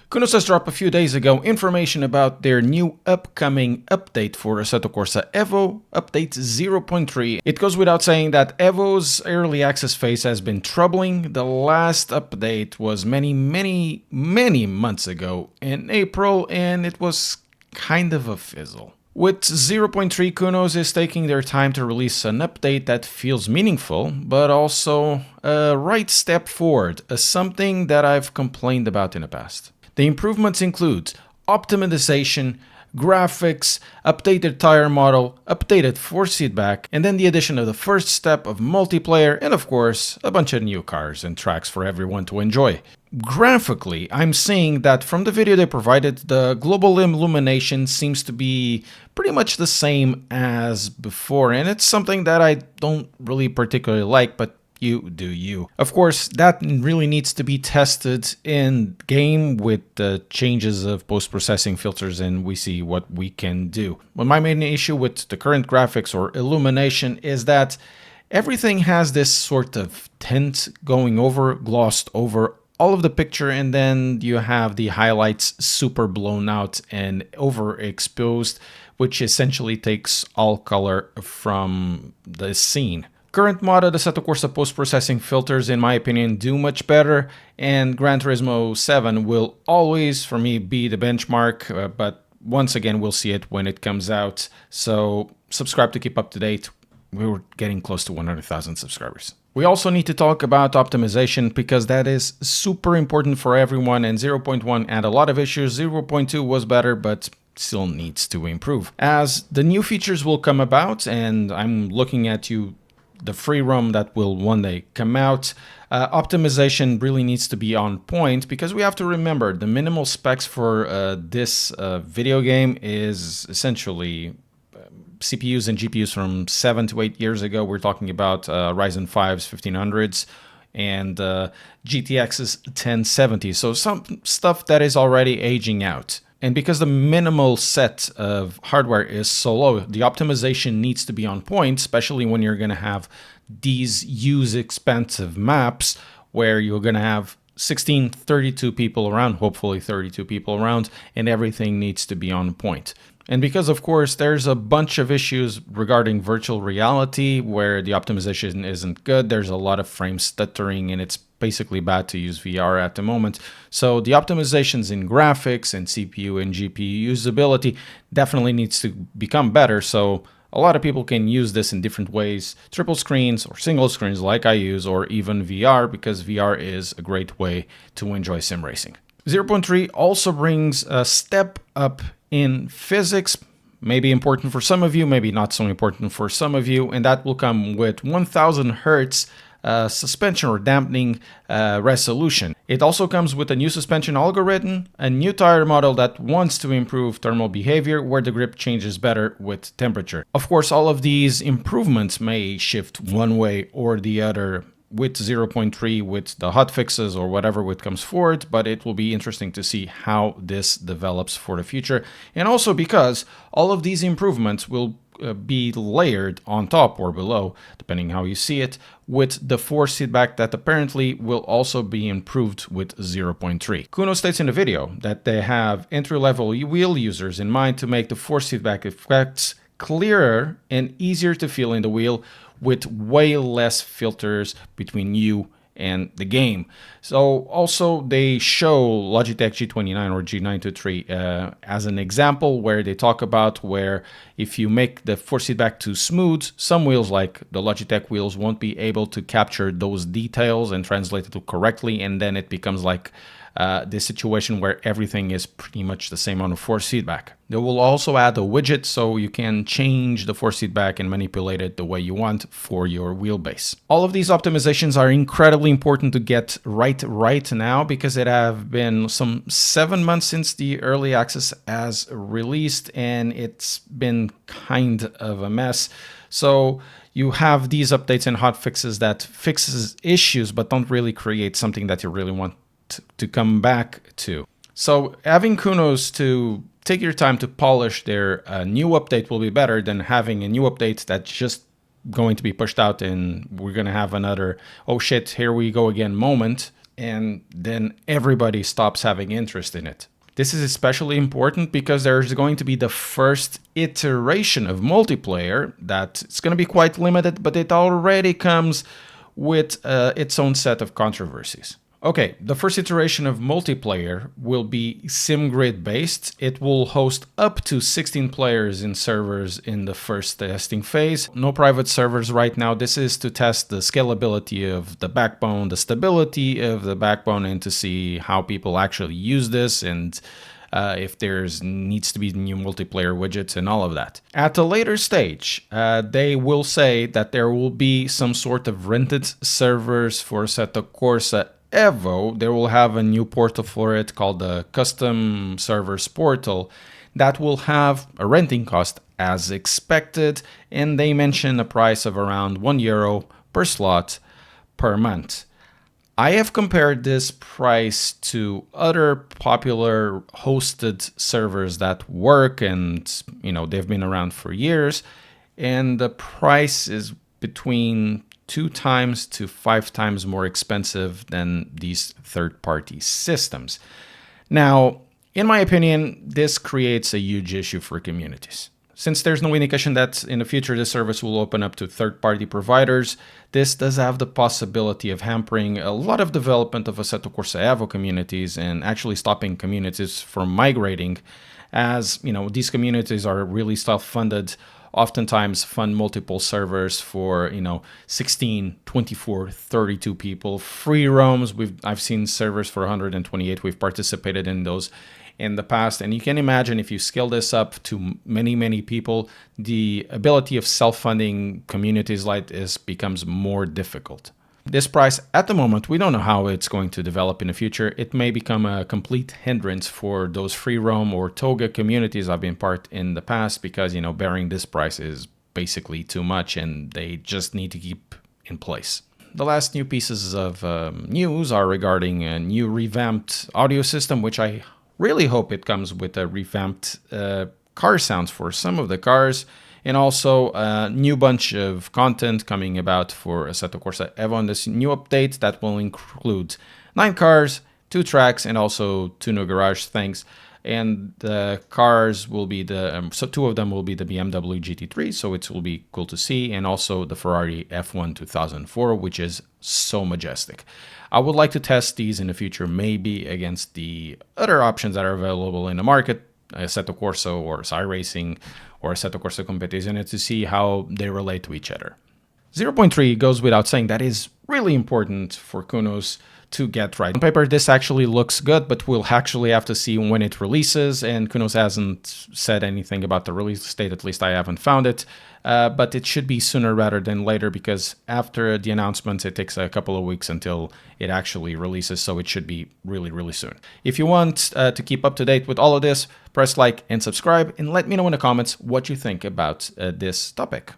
Kunos has dropped a few days ago information about their new upcoming update for Assetto Corsa Evo, update 0.3. It goes without saying that Evo's early access phase has been troubling. The last update was many months ago in April, and it was kind of a fizzle. With 0.3, Kunos is taking their time to release an update that feels meaningful, but also a right step forward, something that I've complained about in the past. The improvements include optimization, graphics, updated tire model, updated force feedback, and then the addition of the first step of multiplayer, and of course, a bunch of new cars and tracks for everyone to enjoy. Graphically, I'm seeing that from the video they provided, the global illumination seems to be pretty much the same as before, and it's something that I don't really particularly like, but you do you. Of course, that really needs to be tested in game with the changes of post-processing filters, and we see what we can do. But my main issue with the current graphics or illumination is that everything has this sort of tint going over, glossed over all of the picture, and then you have the highlights super blown out and overexposed, which essentially takes all color from the scene. Current modded Assetto Corsa post-processing filters, in my opinion, do much better, and Gran Turismo 7 will always, for me, be the benchmark, but once again, we'll see it when it comes out, so subscribe to keep up to date. We're getting close to 100,000 subscribers. We also need to talk about optimization because that is super important for everyone, and 0.1 had a lot of issues. 0.2 was better, but still needs to improve. As the new features will come about, and I'm looking at the free roam that will one day come out, optimization really needs to be on point, because we have to remember the minimal specs for this video game is essentially CPUs and GPUs from 7 to 8 years ago. We're talking about Ryzen 5's 1500s and GTX's 1070. So some stuff that is already aging out. And because the minimal set of hardware is so low, the optimization needs to be on point, especially when you're going to have these huge expensive maps where you're going to have 32 people around, hopefully 32 people around, and everything needs to be on point. And because, of course, there's a bunch of issues regarding virtual reality where the optimization isn't good, there's a lot of frame stuttering, and it's basically bad to use VR at the moment. So the optimizations in graphics and CPU and GPU usability definitely needs to become better, so a lot of people can use this in different ways, triple screens or single screens like I use, or even VR, because VR is a great way to enjoy sim racing. 0.3 also brings a step up in physics, maybe important for some of you, maybe not so important for some of you, and that will come with 1000 Hertz suspension or dampening resolution. It also comes with a new suspension algorithm, a new tire model that wants to improve thermal behavior, where the grip changes better with temperature. Of course, all of these improvements may shift one way or the other with 0.3, with the hotfixes or whatever it comes forward, but it will be interesting to see how this develops for the future. And also because all of these improvements will be layered on top or below, depending how you see it, with the force feedback that apparently will also be improved with 0.3. Kuno states in the video that they have entry-level wheel users in mind to make the force feedback effects clearer and easier to feel in the wheel, with way less filters between you and the game. So also they show Logitech G29 or G923 as an example, where they talk about where if you make the force feedback too smooth, some wheels like the Logitech wheels won't be able to capture those details and translate it correctly, and then it becomes like this situation where everything is pretty much the same on the force feedback. They will also add a widget so you can change the force feedback and manipulate it the way you want for your wheelbase. All of these optimizations are incredibly important to get right now, because it have been some 7 months since the early access has released, and it's been kind of a mess. So you have these updates and hotfixes that fixes issues but don't really create something that you really want to come back to. So having Kunos to take your time to polish their new update will be better than having a new update that's just going to be pushed out and we're going to have another, oh shit, here we go again moment and then everybody stops having interest in it. This is especially important because there's going to be the first iteration of multiplayer that it's going to be quite limited, but it already comes with its own set of controversies. Okay, the first iteration of multiplayer will be SimGrid based. It will host up to 16 players in servers in the first testing phase. No private servers right now. This is to test the scalability of the backbone, the stability of the backbone, and to see how people actually use this and if there's needs to be new multiplayer widgets and all of that. At a later stage, they will say that there will be some sort of rented servers for Assetto Corsa Evo. They will have a new portal for it called the Custom Servers Portal that will have a renting cost as expected, and they mention a price of around €1 per slot per month. I have compared this price to other popular hosted servers that work and, they've been around for years, and the price is between 2 times to 5 times more expensive than these third-party systems. Now, in my opinion, this creates a huge issue for communities. Since there's no indication that in the future this service will open up to third-party providers, this does have the possibility of hampering a lot of development of Assetto Corsa Evo communities and actually stopping communities from migrating, as these communities are really self-funded, oftentimes fund multiple servers for 16, 24, 32 people. Free roams, I've seen servers for 128. We've participated in those in the past, and you can imagine if you scale this up to many people, the ability of self-funding communities like this becomes more difficult. This price at the moment, we don't know how it's going to develop in the future. It may become a complete hindrance for those free roam or toga communities I've been part in the past, because bearing this price is basically too much and they just need to keep in place. The last new pieces of news are regarding a new revamped audio system, which I really hope it comes with a revamped car sounds for some of the cars, and also a new bunch of content coming about for Assetto Corsa Evo on this new update that will include 9 cars, 2 tracks, and also 2 new garage things. And the cars will be so 2 of them will be the BMW GT3, so it will be cool to see, and also the Ferrari F1 2004, which is so majestic. I would like to test these in the future, maybe against the other options that are available in the market, Assetto Corsa or iRacing or Assetto Corsa Competizione, to see how they relate to each other. 0.3 goes without saying, that is really important for Kunos to get right. On paper, this actually looks good, but we'll actually have to see when it releases, and Kunos hasn't said anything about the release date, at least I haven't found it, but it should be sooner rather than later, because after the announcements, it takes a couple of weeks until it actually releases, so it should be really soon. If you want to keep up to date with all of this, press like and subscribe, and let me know in the comments what you think about this topic.